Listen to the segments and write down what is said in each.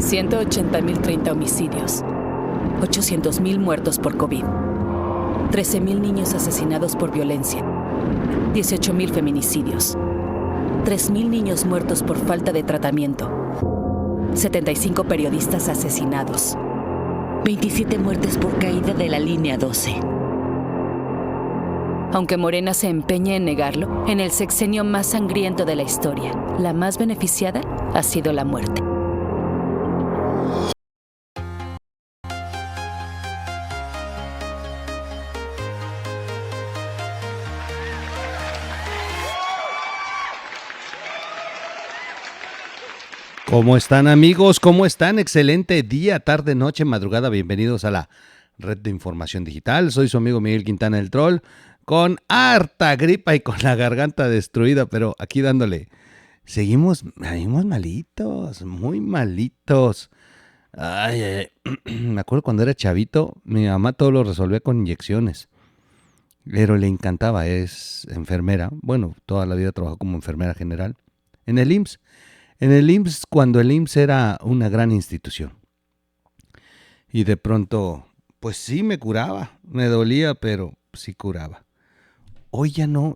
180.030 homicidios. 800.000 muertos por COVID. 13.000 niños asesinados por violencia. 18.000 feminicidios. 3.000 niños muertos por falta de tratamiento. 75 periodistas asesinados. 27 muertes por caída de la línea 12. Aunque Morena se empeñe en negarlo, en el sexenio más sangriento de la historia, la más beneficiada ha sido la muerte. ¿Cómo están, amigos? ¿Cómo están? Excelente día, tarde, noche, madrugada. Bienvenidos a la Red de Información Digital. Soy su amigo Miguel Quintana, el Troll, con harta gripa y con la garganta destruida, pero aquí dándole. Seguimos malitos, muy malitos. Ay. Me acuerdo cuando era chavito, mi mamá todo lo resolvía con inyecciones, pero le encantaba, es enfermera. Bueno, toda la vida trabajó como enfermera general en el IMSS. En el IMSS, cuando el IMSS era una gran institución. Y de pronto, pues sí me curaba, me dolía, pero sí curaba. Hoy ya la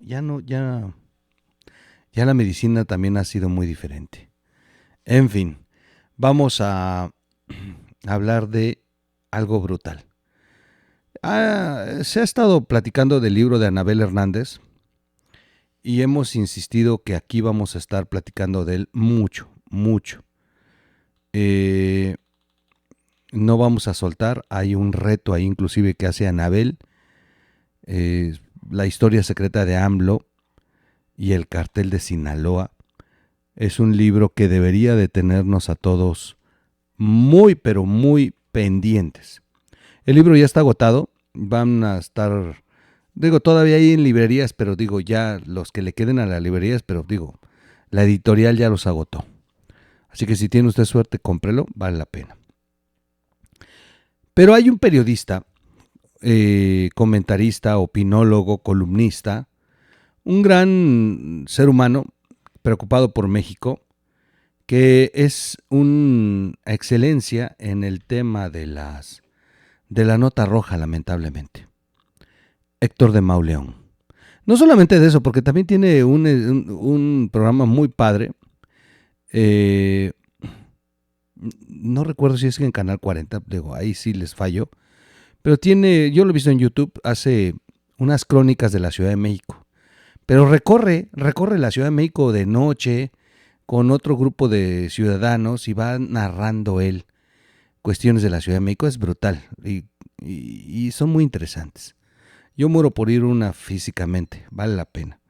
medicina también ha sido muy diferente. En fin, vamos a hablar de algo brutal. Se ha estado platicando del libro de Anabel Hernández. Y hemos insistido que aquí vamos a estar platicando de él mucho. No vamos a soltar, hay un reto ahí inclusive que hace Anabel, la historia secreta de AMLO y el cartel de Sinaloa. Es un libro que debería de tenernos a todos muy, pero muy pendientes. El libro ya está agotado, van a estar... todavía hay en librerías, pero ya los que le queden a las librerías, pero la editorial ya los agotó. Así que si tiene usted suerte, cómprelo, vale la pena. Pero hay un periodista, comentarista, opinólogo, columnista, un gran ser humano preocupado por México, que es una excelencia en el tema de la nota roja, lamentablemente. Héctor de Mauleón. No solamente de eso, porque también tiene un programa muy padre. No recuerdo si es en Canal 40, ahí sí les fallo. Pero yo lo he visto en YouTube, hace unas crónicas de la Ciudad de México. Pero recorre la Ciudad de México de noche con otro grupo de ciudadanos y va narrando él cuestiones de la Ciudad de México. Es brutal y son muy interesantes. Yo muero por ir una físicamente, vale la pena.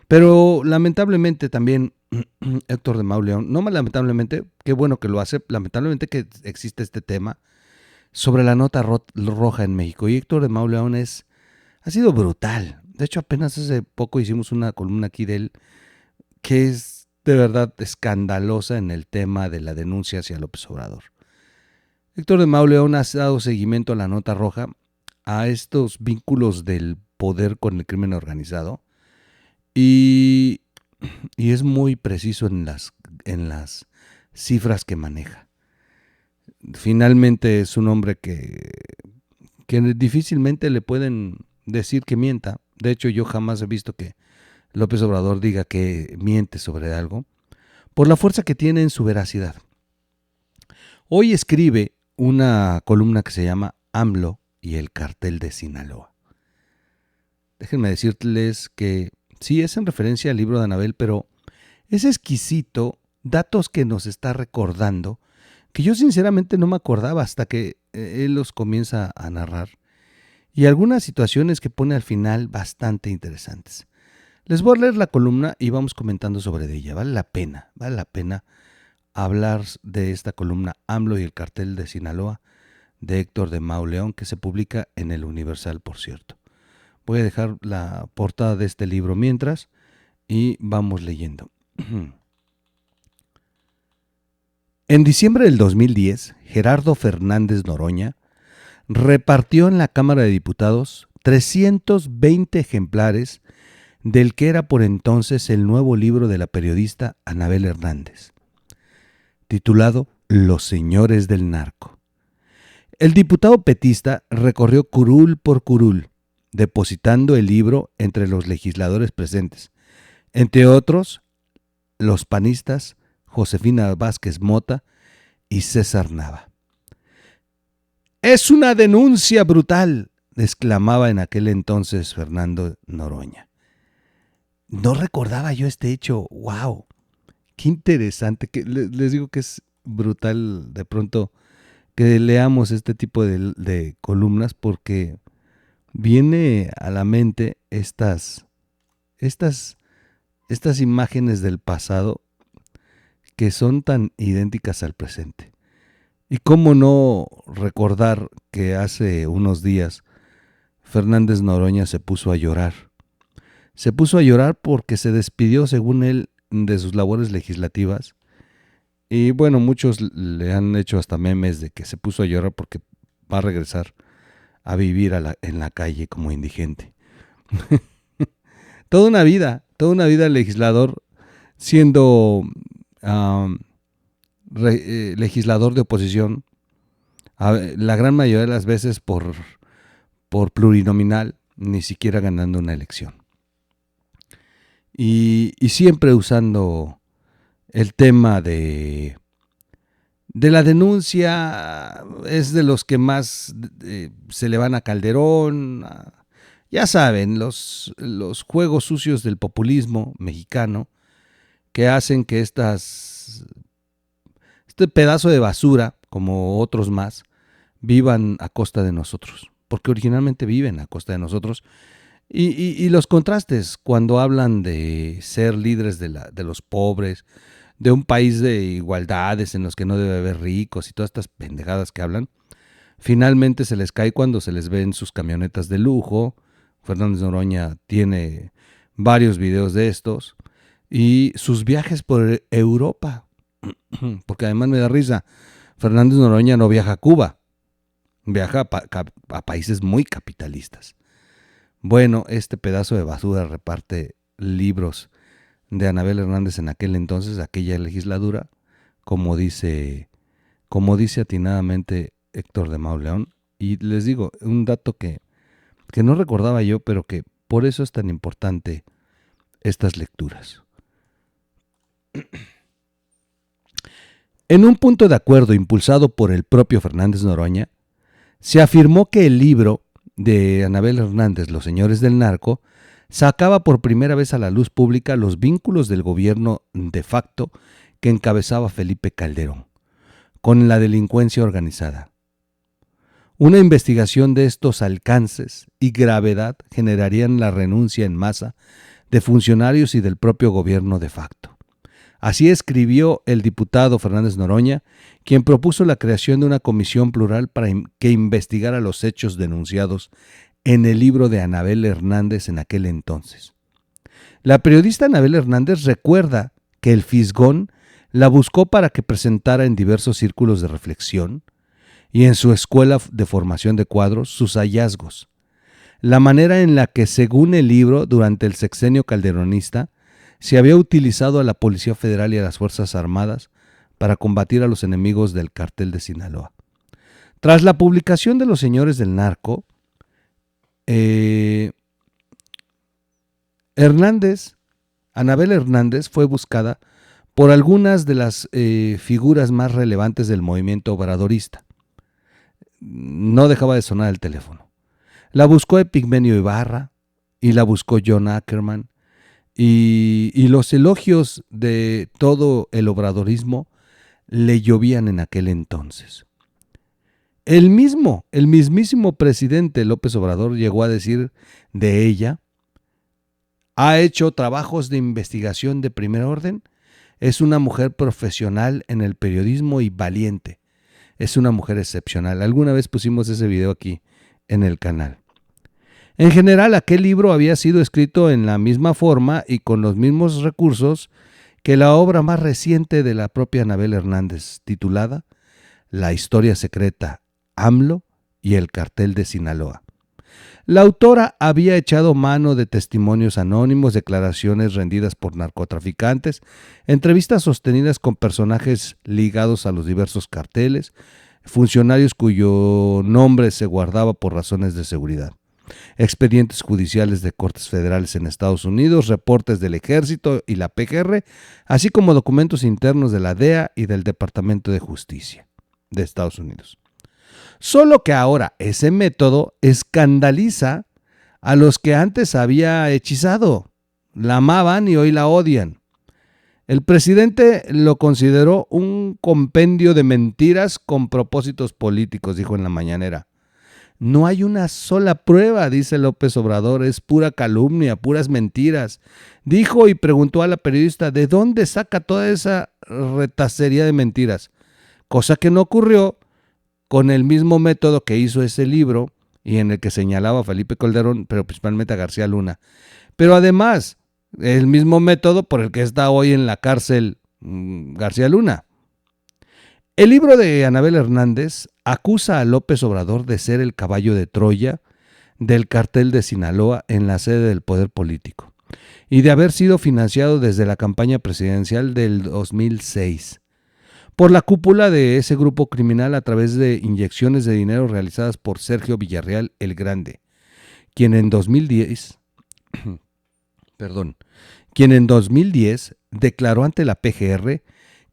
Pero lamentablemente también Héctor de Mauleón, no más lamentablemente, qué bueno que lo hace, lamentablemente que existe este tema sobre la nota roja en México. Y Héctor de Mauleón ha sido brutal. De hecho, apenas hace poco hicimos una columna aquí de él que es de verdad escandalosa en el tema de la denuncia hacia López Obrador. Héctor de Mauleón ha dado seguimiento a la nota roja, a estos vínculos del poder con el crimen organizado y es muy preciso en las cifras que maneja. Finalmente es un hombre que difícilmente le pueden decir que mienta. De hecho, yo jamás he visto que López Obrador diga que miente sobre algo, por la fuerza que tiene en su veracidad. Hoy escribe una columna que se llama AMLO y el cartel de Sinaloa. Déjenme decirles que sí es en referencia al libro de Anabel, pero es exquisito, datos que nos está recordando, que yo sinceramente no me acordaba hasta que él los comienza a narrar, y algunas situaciones que pone al final bastante interesantes. Les voy a leer la columna y vamos comentando sobre ella. Vale la pena hablar de esta columna AMLO y el cartel de Sinaloa, de Héctor de Mauleón, que se publica en El Universal, por cierto. Voy a dejar la portada de este libro mientras y vamos leyendo. En diciembre del 2010, Gerardo Fernández Noroña repartió en la Cámara de Diputados 320 ejemplares del que era por entonces el nuevo libro de la periodista Anabel Hernández, titulado Los señores del narco. El diputado petista recorrió curul por curul, depositando el libro entre los legisladores presentes, entre otros los panistas Josefina Vázquez Mota y César Nava. «Es una denuncia brutal», exclamaba en aquel entonces Fernando Noroña. No recordaba yo este hecho. ¡Wow! ¡Qué interesante! Que les digo que es brutal de pronto que leamos este tipo de columnas, porque viene a la mente estas imágenes del pasado que son tan idénticas al presente. Y cómo no recordar que hace unos días Fernández Noroña se puso a llorar. Se puso a llorar porque se despidió, según él, de sus labores legislativas. Y bueno, muchos le han hecho hasta memes de que se puso a llorar porque va a regresar a vivir en la calle como indigente. Toda una vida legislador, siendo legislador de oposición, la gran mayoría de las veces por plurinominal, ni siquiera ganando una elección. Y siempre usando el tema de la denuncia. Es de los que más se le van a Calderón. Ya saben, los juegos sucios del populismo mexicano que hacen que este pedazo de basura, como otros más, vivan a costa de nosotros, porque originalmente viven a costa de nosotros. Y los contrastes cuando hablan de ser líderes de los pobres, de un país de igualdades en los que no debe haber ricos y todas estas pendejadas que hablan, finalmente se les cae cuando se les ven sus camionetas de lujo. Fernández Noroña tiene varios videos de estos, y sus viajes por Europa, porque además me da risa, Fernández Noroña no viaja a Cuba, viaja a países muy capitalistas. Bueno, este pedazo de basura reparte libros de Anabel Hernández en aquel entonces, aquella legislatura, como dice atinadamente Héctor de Mauleón. Y les digo, un dato que no recordaba yo, pero que por eso es tan importante estas lecturas. En un punto de acuerdo impulsado por el propio Fernández Noroña, se afirmó que el libro de Anabel Hernández, Los señores del narco, sacaba por primera vez a la luz pública los vínculos del gobierno de facto que encabezaba Felipe Calderón con la delincuencia organizada. Una investigación de estos alcances y gravedad generarían la renuncia en masa de funcionarios y del propio gobierno de facto. Así escribió el diputado Fernández Noroña, quien propuso la creación de una comisión plural para que investigara los hechos denunciados en el libro de Anabel Hernández en aquel entonces. La periodista Anabel Hernández recuerda que el Fisgón la buscó para que presentara en diversos círculos de reflexión y en su escuela de formación de cuadros sus hallazgos. La manera en la que, según el libro, durante el sexenio calderonista, se había utilizado a la Policía Federal y a las Fuerzas Armadas para combatir a los enemigos del Cártel de Sinaloa. Tras la publicación de Los señores del narco, Anabel Hernández fue buscada por algunas de las figuras más relevantes del movimiento obradorista. No dejaba de sonar el teléfono. La buscó Epigmenio Ibarra y la buscó John Ackerman, y los elogios de todo el obradorismo le llovían en aquel entonces. El mismísimo presidente López Obrador llegó a decir de ella: ha hecho trabajos de investigación de primer orden, es una mujer profesional en el periodismo y valiente, es una mujer excepcional. Alguna vez pusimos ese video aquí en el canal. En general, aquel libro había sido escrito en la misma forma y con los mismos recursos que la obra más reciente de la propia Anabel Hernández, titulada La historia secreta, AMLO y el cartel de Sinaloa, La autora había echado mano de testimonios anónimos, declaraciones rendidas por narcotraficantes, entrevistas sostenidas con personajes ligados a los diversos carteles, funcionarios cuyo nombre se guardaba por razones de seguridad, expedientes judiciales de cortes federales en Estados Unidos, reportes del Ejército y la PGR, así como documentos internos de la DEA y del Departamento de Justicia de Estados Unidos. Solo que ahora ese método escandaliza a los que antes había hechizado. La amaban y hoy la odian. El presidente lo consideró un compendio de mentiras con propósitos políticos, dijo en la mañanera. No hay una sola prueba, dice López Obrador, es pura calumnia, puras mentiras. Dijo y preguntó a la periodista, ¿de dónde saca toda esa retacería de mentiras? Cosa que no ocurrió con el mismo método que hizo ese libro y en el que señalaba a Felipe Calderón, pero principalmente a García Luna. Pero además, el mismo método por el que está hoy en la cárcel García Luna. El libro de Anabel Hernández acusa a López Obrador de ser el caballo de Troya del cartel de Sinaloa en la sede del poder político y de haber sido financiado desde la campaña presidencial del 2006 por la cúpula de ese grupo criminal a través de inyecciones de dinero realizadas por Sergio Villarreal el Grande, quien en 2010 declaró ante la PGR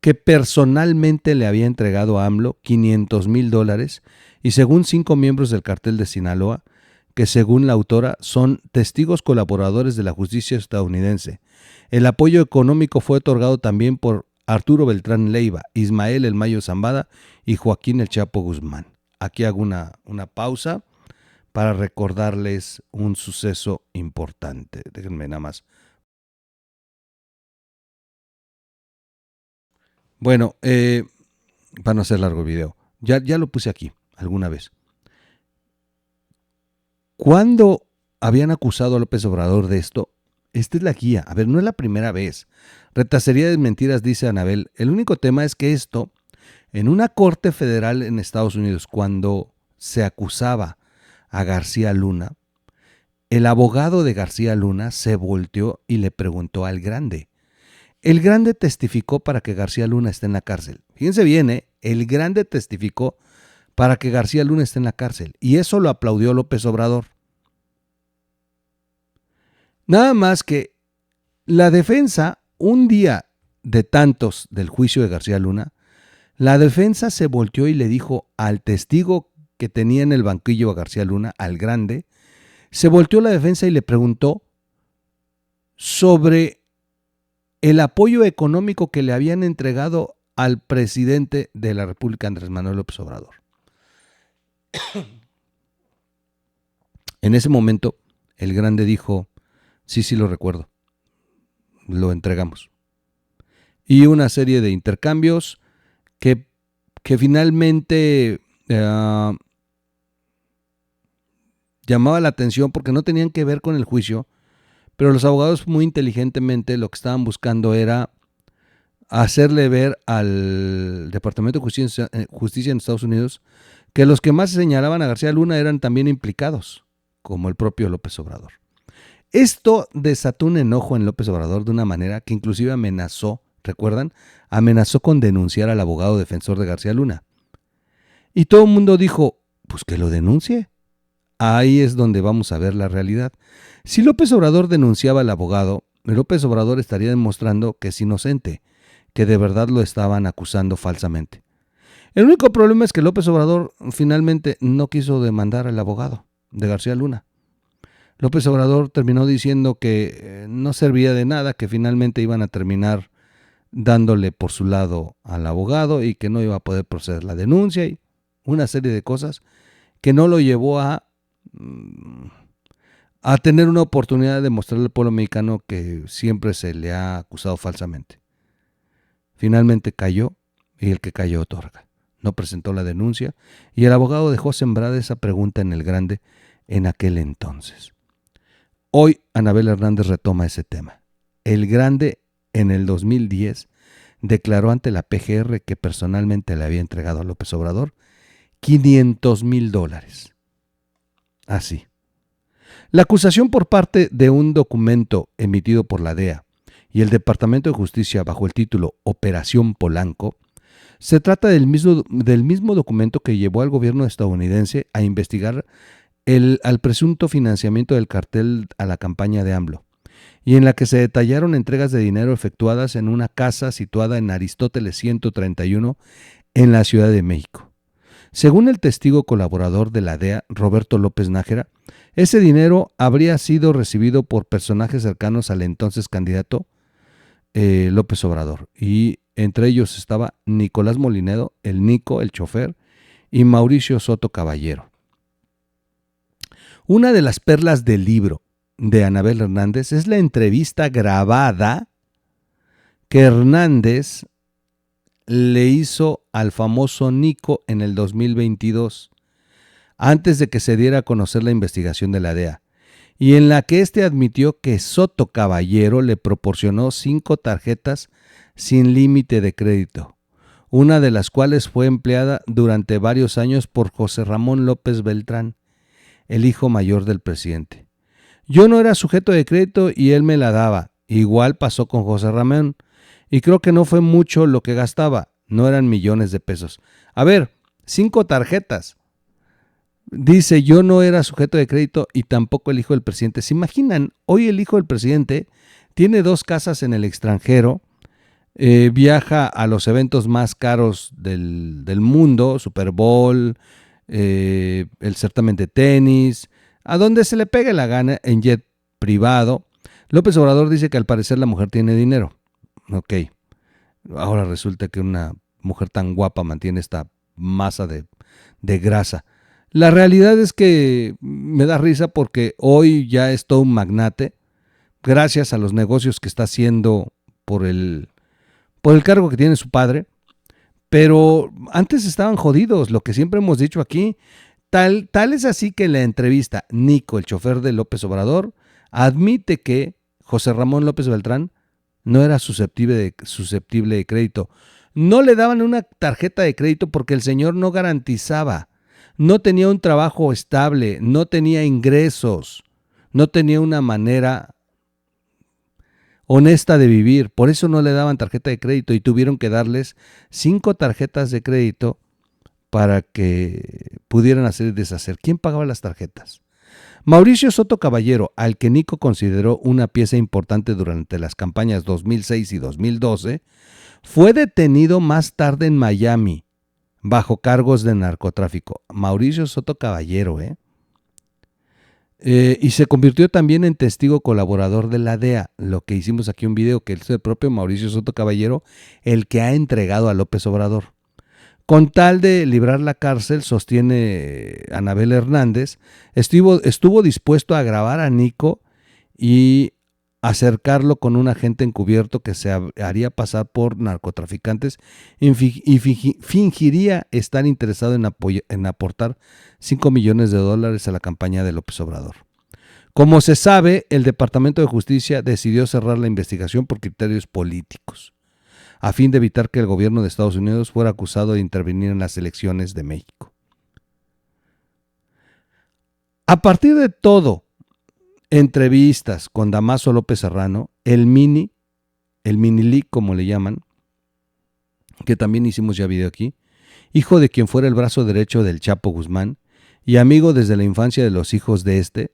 que personalmente le había entregado a AMLO $500,000 y según 5 miembros del cartel de Sinaloa, que según la autora son testigos colaboradores de la justicia estadounidense. El apoyo económico fue otorgado también por Arturo Beltrán Leiva, Ismael El Mayo Zambada y Joaquín El Chapo Guzmán. Aquí hago una pausa para recordarles un suceso importante. Déjenme nada más. Bueno, para no hacer largo el video, ya lo puse aquí alguna vez. ¿Cuándo habían acusado a López Obrador de esto? Esta es la guía. A ver, no es la primera vez. Retacería de mentiras, dice Anabel. El único tema es que esto, en una corte federal en Estados Unidos, cuando se acusaba a García Luna, el abogado de García Luna se volteó y le preguntó al Grande. El Grande testificó para que García Luna esté en la cárcel. Fíjense bien, el Grande testificó para que García Luna esté en la cárcel. Y eso lo aplaudió López Obrador. Nada más que la defensa, un día de tantos del juicio de García Luna, la defensa se volteó y le dijo al testigo que tenía en el banquillo a García Luna, al Grande, se volteó la defensa y le preguntó sobre el apoyo económico que le habían entregado al presidente de la República, Andrés Manuel López Obrador. En ese momento, el Grande dijo, sí lo recuerdo, lo entregamos. Y una serie de intercambios que finalmente llamaba la atención porque no tenían que ver con el juicio, pero los abogados muy inteligentemente lo que estaban buscando era hacerle ver al Departamento de Justicia en Estados Unidos que los que más señalaban a García Luna eran también implicados, como el propio López Obrador. Esto desató un enojo en López Obrador de una manera que inclusive amenazó, ¿recuerdan? Amenazó con denunciar al abogado defensor de García Luna. Y todo el mundo dijo, pues que lo denuncie. Ahí es donde vamos a ver la realidad. Si López Obrador denunciaba al abogado, López Obrador estaría demostrando que es inocente, que de verdad lo estaban acusando falsamente. El único problema es que López Obrador finalmente no quiso demandar al abogado de García Luna. López Obrador terminó diciendo que no servía de nada, que finalmente iban a terminar dándole por su lado al abogado y que no iba a poder proceder la denuncia y una serie de cosas que no lo llevó a tener una oportunidad de mostrarle al pueblo mexicano que siempre se le ha acusado falsamente. Finalmente cayó y el que cayó otorga. No presentó la denuncia y el abogado dejó sembrada esa pregunta en el Grande en aquel entonces. Hoy Anabel Hernández retoma ese tema. El Grande en el 2010 declaró ante la PGR que personalmente le había entregado a López Obrador $500,000. Así, La acusación por parte de un documento emitido por la DEA y el Departamento de Justicia bajo el título Operación Polanco se trata del mismo documento que llevó al gobierno estadounidense a investigar al presunto financiamiento del cartel a la campaña de AMLO, y en la que se detallaron entregas de dinero efectuadas en una casa situada en Aristóteles 131 en la Ciudad de México. Según el testigo colaborador de la DEA, Roberto López Nájera, ese dinero habría sido recibido por personajes cercanos al entonces candidato López Obrador, y entre ellos estaba Nicolás Molinedo, el Nico, el chofer, y Mauricio Soto Caballero. Una de las perlas del libro de Anabel Hernández es la entrevista grabada que Hernández le hizo al famoso Nico en el 2022, antes de que se diera a conocer la investigación de la DEA, y en la que éste admitió que Soto Caballero le proporcionó 5 tarjetas sin límite de crédito, una de las cuales fue empleada durante varios años por José Ramón López Beltrán, el hijo mayor del presidente. Yo no era sujeto de crédito y él me la daba. Igual pasó con José Ramón, y creo que no fue mucho lo que gastaba, no eran millones de pesos. A ver, 5 tarjetas. Dice, yo no era sujeto de crédito y tampoco el hijo del presidente. ¿Se imaginan? Hoy el hijo del presidente tiene 2 casas en el extranjero, viaja a los eventos más caros del mundo, Super Bowl, el certamen de tenis, a donde se le pegue la gana en jet privado. López Obrador dice que al parecer la mujer tiene dinero. Ok, ahora resulta que una mujer tan guapa mantiene esta masa de grasa. La realidad es que me da risa porque hoy ya es todo un magnate, gracias a los negocios que está haciendo por el cargo que tiene su padre, pero antes estaban jodidos, lo que siempre hemos dicho aquí. Tal es así que en la entrevista, Nico, el chofer de López Obrador, admite que José Ramón López Beltrán no era susceptible de crédito. No le daban una tarjeta de crédito porque el señor no garantizaba, no tenía un trabajo estable, no tenía ingresos, no tenía una manera honesta de vivir. Por eso no le daban tarjeta de crédito y tuvieron que darles 5 tarjetas de crédito para que pudieran hacer y deshacer. ¿Quién pagaba las tarjetas? Mauricio Soto Caballero, al que Nico consideró una pieza importante durante las campañas 2006 y 2012, fue detenido más tarde en Miami bajo cargos de narcotráfico. Mauricio Soto Caballero, y se convirtió también en testigo colaborador de la DEA, lo que hicimos aquí un video que es el propio Mauricio Soto Caballero el que ha entregado a López Obrador. Con tal de librar la cárcel, sostiene Anabel Hernández, estuvo dispuesto a grabar a Nico y acercarlo con un agente encubierto que se haría pasar por narcotraficantes y fingiría estar interesado en aportar $5 millones a la campaña de López Obrador. Como se sabe, el Departamento de Justicia decidió cerrar la investigación por criterios políticos, a fin de evitar que el gobierno de Estados Unidos fuera acusado de intervenir en las elecciones de México. A partir de todo, entrevistas con Damaso López Serrano, el mini leak como le llaman, que también hicimos ya video aquí, hijo de quien fuera el brazo derecho del Chapo Guzmán y amigo desde la infancia de los hijos de este,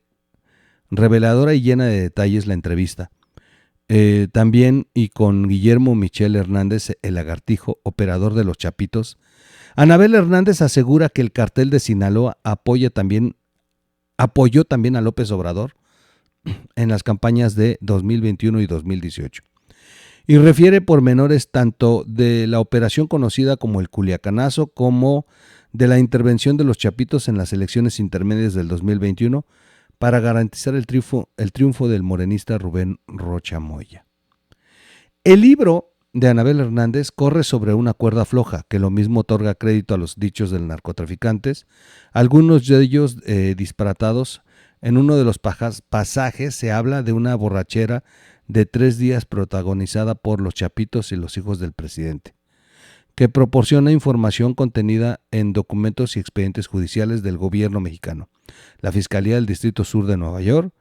reveladora y llena de detalles la entrevista. También y con Guillermo Michel Hernández, el lagartijo, operador de los Chapitos. Anabel Hernández asegura que el cartel de Sinaloa apoyó también a López Obrador en las campañas de 2021 y 2018. Y refiere pormenores tanto de la operación conocida como el Culiacanazo como de la intervención de los Chapitos en las elecciones intermedias del 2021 para garantizar el triunfo del morenista Rubén Rocha Moya. El libro de Anabel Hernández corre sobre una cuerda floja, que lo mismo otorga crédito a los dichos de los narcotraficantes, algunos de ellos disparatados. En uno de los pasajes se habla de una borrachera de 3 días protagonizada por los Chapitos y los hijos del presidente, que proporciona información contenida en documentos y expedientes judiciales del gobierno mexicano. La Fiscalía del Distrito Sur de Nueva York,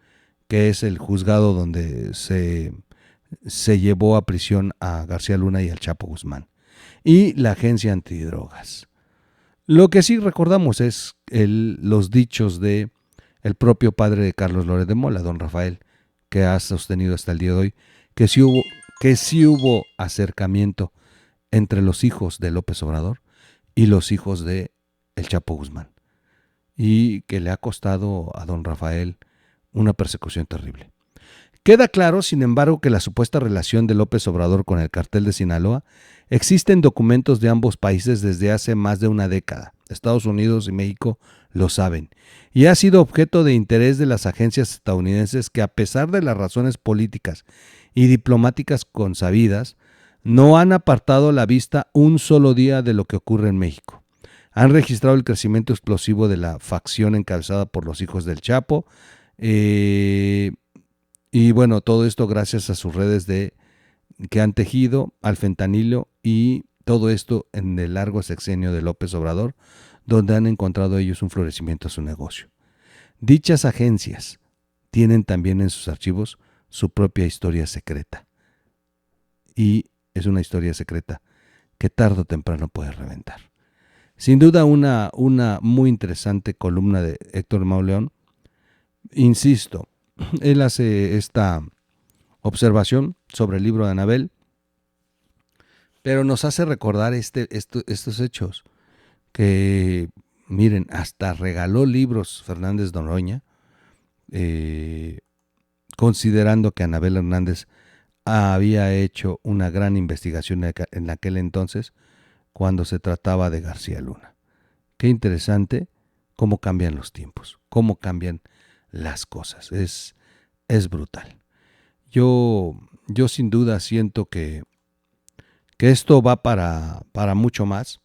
que es el juzgado donde se llevó a prisión a García Luna y al Chapo Guzmán, y la Agencia Antidrogas. Lo que sí recordamos es los dichos de el propio padre de Carlos Loret de Mola, don Rafael, que ha sostenido hasta el día de hoy que sí hubo acercamiento entre los hijos de López Obrador y los hijos de el Chapo Guzmán, y que le ha costado a don Rafael una persecución terrible. Queda claro, sin embargo, que la supuesta relación de López Obrador con el cartel de Sinaloa existe en documentos de ambos países desde hace más de una década. Estados Unidos y México lo saben, y ha sido objeto de interés de las agencias estadounidenses que, a pesar de las razones políticas y diplomáticas consabidas, no han apartado la vista un solo día de lo que ocurre en México. Han registrado el crecimiento explosivo de la facción encabezada por los hijos del Chapo, y bueno, todo esto gracias a sus redes que han tejido al fentanilo, y todo esto en el largo sexenio de López Obrador, donde han encontrado ellos un florecimiento a su negocio. Dichas agencias tienen también en sus archivos su propia historia secreta, y es una historia secreta que tarde o temprano puede reventar. Sin duda una muy interesante columna de Héctor Mauleón. Insisto, él hace esta observación sobre el libro de Anabel, pero nos hace recordar estos hechos que, miren, hasta regaló libros Fernández Noroña, considerando que Anabel Hernández había hecho una gran investigación en aquel entonces cuando se trataba de García Luna. Qué interesante cómo cambian los tiempos, cómo cambian las cosas. Es brutal. Yo sin duda siento que esto va para mucho más,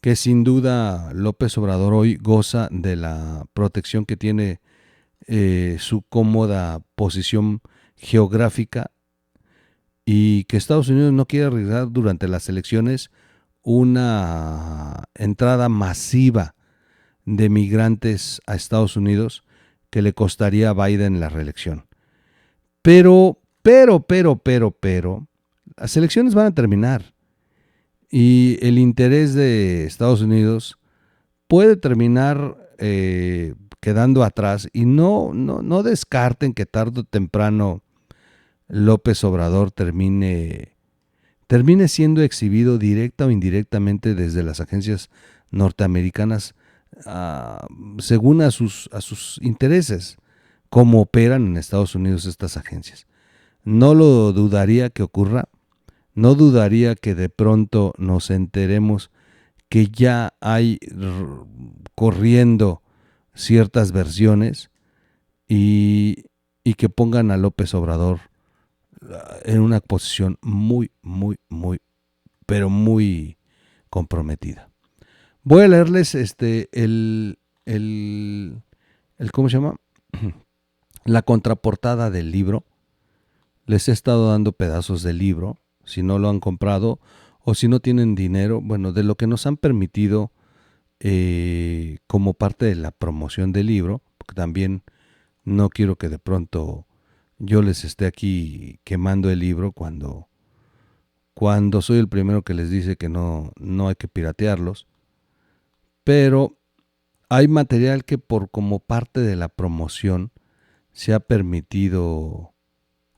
que sin duda López Obrador hoy goza de la protección que tiene su cómoda posición geográfica, y que Estados Unidos no quiere arriesgar durante las elecciones una entrada masiva de migrantes a Estados Unidos que le costaría a Biden la reelección. Pero, las elecciones van a terminar, y el interés de Estados Unidos puede terminar quedando atrás, y no descarten que tarde o temprano López Obrador termine siendo exhibido directa o indirectamente desde las agencias norteamericanas, según a sus intereses, como operan en Estados Unidos estas agencias. No lo dudaría que ocurra, no dudaría que de pronto nos enteremos que ya hay corriendo ciertas versiones, y que pongan a López Obrador en una posición muy, pero muy comprometida. Voy a leerles ¿cómo se llama? La contraportada del libro. Les he estado dando pedazos del libro, si no lo han comprado o si no tienen dinero, bueno, de lo que nos han permitido como parte de la promoción del libro, porque también no quiero que de pronto yo les esté aquí quemando el libro cuando soy el primero que les dice que no hay que piratearlos. Pero hay material que como parte de la promoción se ha permitido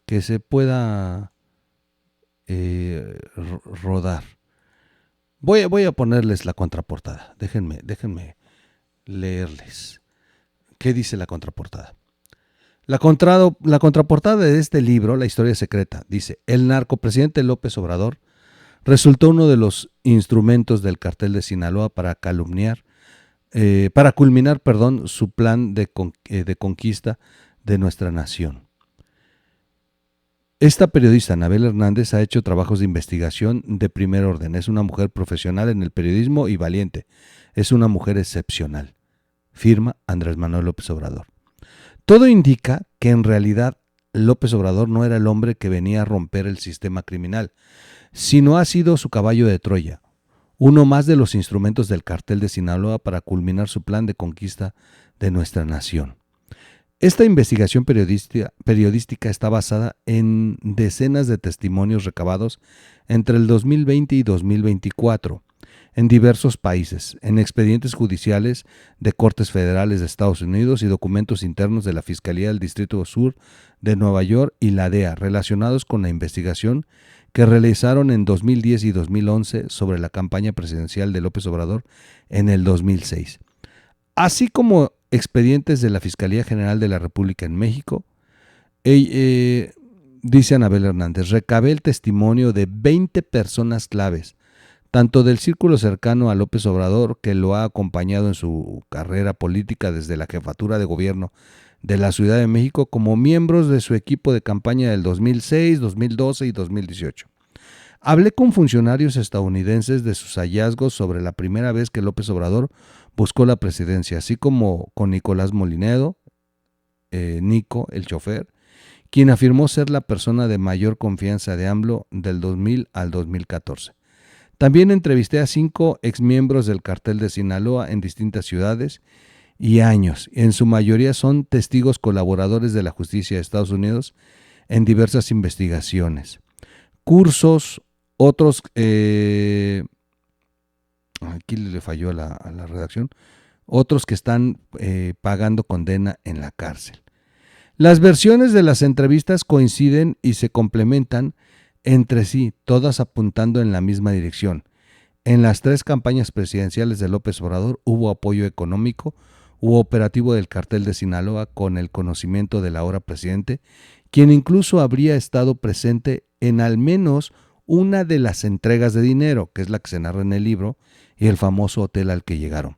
que se pueda rodar. Voy a ponerles la contraportada. Déjenme leerles. ¿Qué dice la contraportada? La contraportada de este libro, La historia secreta, dice: el narcopresidente López Obrador resultó uno de los instrumentos del cartel de Sinaloa para culminar, su plan de conquista de nuestra nación. Esta periodista, Anabel Hernández, ha hecho trabajos de investigación de primer orden. Es una mujer profesional en el periodismo y valiente. Es una mujer excepcional. Firma Andrés Manuel López Obrador. Todo indica que en realidad López Obrador no era el hombre que venía a romper el sistema criminal, sino ha sido su caballo de Troya, uno más de los instrumentos del cartel de Sinaloa para culminar su plan de conquista de nuestra nación. Esta investigación periodística está basada en decenas de testimonios recabados entre el 2020 y 2024 en diversos países, en expedientes judiciales de cortes federales de Estados Unidos y documentos internos de la Fiscalía del Distrito Sur de Nueva York y la DEA relacionados con la investigación que realizaron en 2010 y 2011 sobre la campaña presidencial de López Obrador en el 2006, así como expedientes de la Fiscalía General de la República en México. Dice Anabel Hernández, recabé el testimonio de 20 personas claves, tanto del círculo cercano a López Obrador, que lo ha acompañado en su carrera política desde la jefatura de gobierno de la Ciudad de México, como miembros de su equipo de campaña del 2006, 2012 y 2018. Hablé con funcionarios estadounidenses de sus hallazgos sobre la primera vez que López Obrador buscó la presidencia, así como con Nicolás Molinedo, Nico, el chofer, quien afirmó ser la persona de mayor confianza de AMLO del 2000 al 2014. También entrevisté a 5 exmiembros del cartel de Sinaloa en distintas ciudades y años. En su mayoría son testigos colaboradores de la justicia de Estados Unidos en diversas investigaciones. Cursos, otros... aquí le falló a la redacción. Otros que están pagando condena en la cárcel. Las versiones de las entrevistas coinciden y se complementan entre sí, todas apuntando en la misma dirección. En las 3 campañas presidenciales de López Obrador hubo apoyo económico, hubo operativo del cartel de Sinaloa con el conocimiento del ahora presidente, quien incluso habría estado presente en al menos una de las entregas de dinero, que es la que se narra en el libro, y el famoso hotel al que llegaron.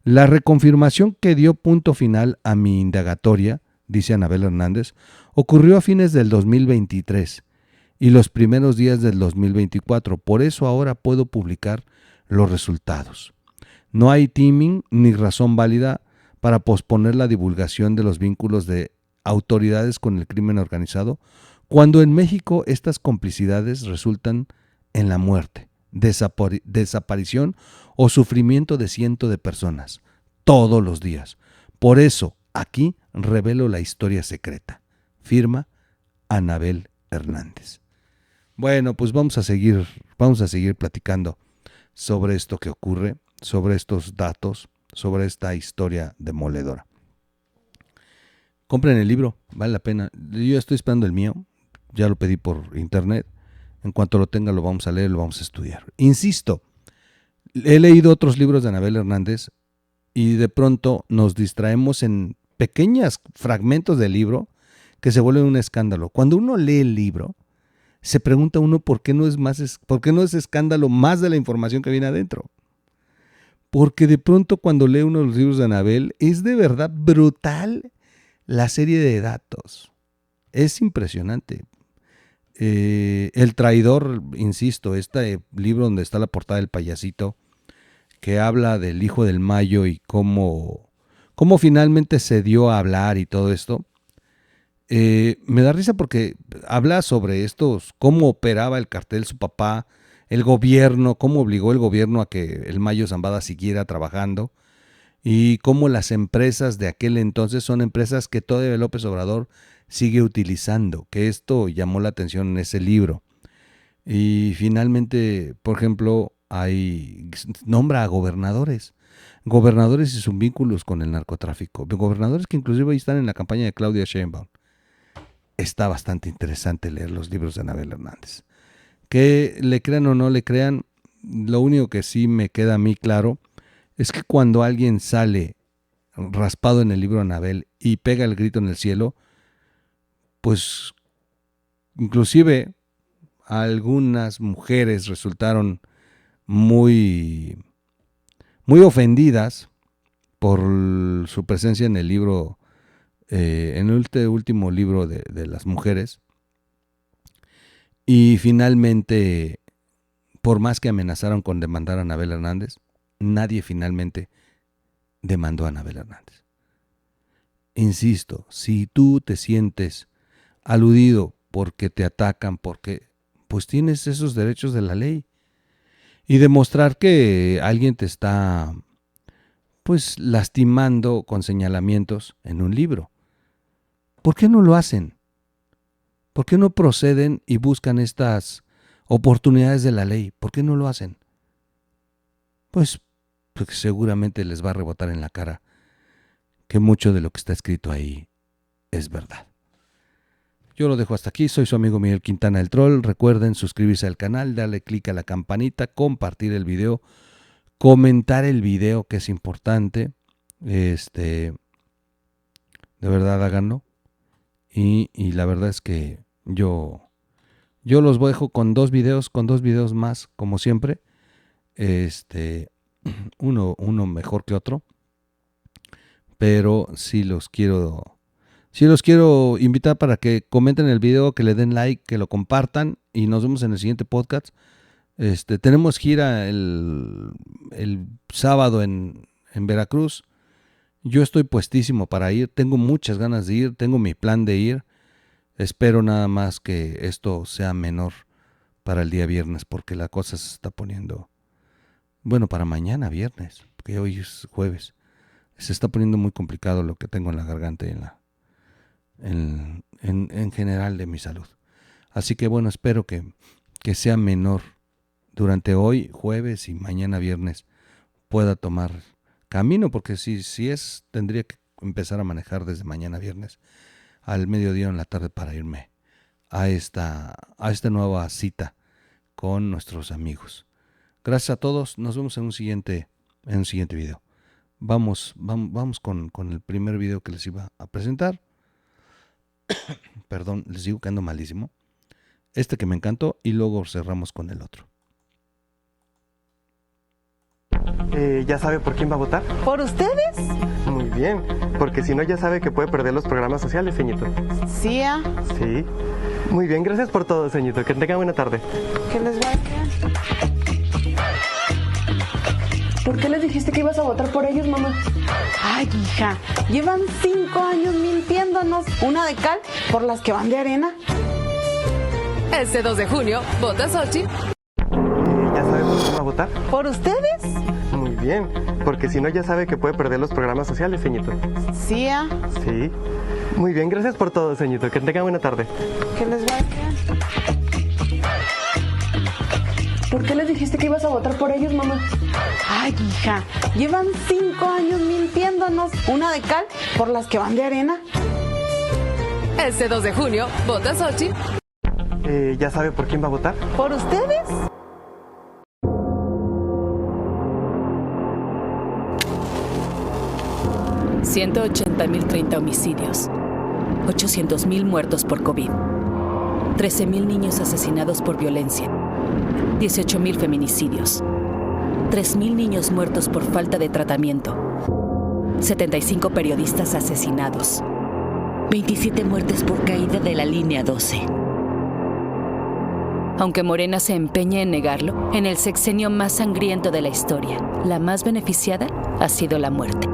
La reconfirmación que dio punto final a mi indagatoria, dice Anabel Hernández, ocurrió a fines del 2023 y los primeros días del 2024. Por eso ahora puedo publicar los resultados. No hay timing ni razón válida para posponer la divulgación de los vínculos de autoridades con el crimen organizado, cuando en México estas complicidades resultan en la muerte, desaparición o sufrimiento de cientos de personas, todos los días. Por eso, aquí revelo la historia secreta. Firma Anabel Hernández. Bueno, pues vamos a seguir platicando sobre esto que ocurre, sobre estos datos, sobre esta historia demoledora. Compren el libro, vale la pena. Yo estoy esperando el mío, ya lo pedí por internet. En cuanto lo tenga lo vamos a leer, lo vamos a estudiar. Insisto, he leído otros libros de Anabel Hernández y de pronto nos distraemos en pequeños fragmentos del libro que se vuelven un escándalo. Cuando uno lee el libro, se pregunta uno por qué no es escándalo más de la información que viene adentro. Porque de pronto cuando lee uno de los libros de Anabel, es de verdad brutal la serie de datos. Es impresionante. El traidor, insisto, este libro donde está la portada del payasito, que habla del hijo del Mayo y cómo finalmente se dio a hablar y todo esto. Me da risa porque habla sobre cómo operaba el cartel, su papá, el gobierno, cómo obligó el gobierno a que el Mayo Zambada siguiera trabajando y cómo las empresas de aquel entonces son empresas que todavía López Obrador sigue utilizando, que esto llamó la atención en ese libro. Y finalmente, por ejemplo, nombra a gobernadores y sus vínculos con el narcotráfico, gobernadores que inclusive ahí están en la campaña de Claudia Sheinbaum. Está bastante interesante leer los libros de Anabel Hernández. Que le crean o no le crean, lo único que sí me queda a mí claro es que cuando alguien sale raspado en el libro de Anabel y pega el grito en el cielo, pues inclusive algunas mujeres resultaron muy, muy ofendidas por su presencia en el libro, en el último libro de las mujeres. Y finalmente, por más que amenazaron con demandar a Anabel Hernández, nadie finalmente demandó a Anabel Hernández. Insisto, si tú te sientes aludido porque te atacan, pues tienes esos derechos de la ley. y demostrar que alguien te está pues lastimando con señalamientos en un libro. ¿Por qué no lo hacen? ¿Por qué no proceden y buscan estas oportunidades de la ley? ¿Por qué no lo hacen? Pues porque seguramente les va a rebotar en la cara que mucho de lo que está escrito ahí es verdad. Yo lo dejo hasta aquí, soy su amigo Miguel Quintana el Troll. Recuerden suscribirse al canal, darle clic a la campanita, compartir el video, comentar el video, que es importante. De verdad háganlo. Y la verdad es que yo los dejo con dos videos más, como siempre. Uno mejor que otro. Pero sí los quiero invitar para que comenten el video, que le den like, que lo compartan y nos vemos en el siguiente podcast. Tenemos gira el sábado en Veracruz. Yo estoy puestísimo para ir, tengo muchas ganas de ir, tengo mi plan de ir. Espero nada más que esto sea menor para el día viernes, porque la cosa se está poniendo, bueno, para mañana viernes, porque hoy es jueves. Se está poniendo muy complicado lo que tengo en la garganta y en general de mi salud. Así que bueno, espero que sea menor durante hoy, jueves, y mañana viernes pueda tomar camino, porque si tendría que empezar a manejar desde mañana viernes al mediodía o en la tarde para irme a esta nueva cita con nuestros amigos. Gracias a todos, nos vemos en un siguiente video. Vamos con el primer video que les iba a presentar. Perdón, les digo que ando malísimo. Este que me encantó, y luego cerramos con el otro. ¿Ya sabe por quién va a votar? ¿Por ustedes? Muy bien, porque si no ya sabe que puede perder los programas sociales, señorito. Sí, Sí. Muy bien, gracias por todo, señorito. Que tenga buena tarde. ¿qué les va a hacer? ¿Por qué les dijiste que ibas a votar por ellos, mamá? Ay, hija, llevan 5 años mintiéndonos. Una de cal por las que van de arena. Este 2 de junio, vota Xochitl. ¿Ya sabe por quién va a votar? ¿Por ustedes? Muy bien, porque si no ya sabe que puede perder los programas sociales, señorito. Sí, Sí. Muy bien, gracias por todo, señorito. Que tenga buena tarde. ¿qué les va a hacer? ¿Por qué les dijiste que ibas a votar por ellos, mamá? Ay, hija, llevan 5 años mintiéndonos. Una de cal por las que van de arena. Este 2 de junio, vota Xochitl. ¿Ya sabe por quién va a votar? ¿Por ustedes? $180,030 homicidios, 800,000 muertos por COVID, 13,000 niños asesinados por violencia, 18,000 feminicidios, 3,000 niños muertos por falta de tratamiento, 75 periodistas asesinados, 27 muertes por caída de la línea 12. Aunque Morena se empeñe en negarlo, en el sexenio más sangriento de la historia, la más beneficiada ha sido la muerte.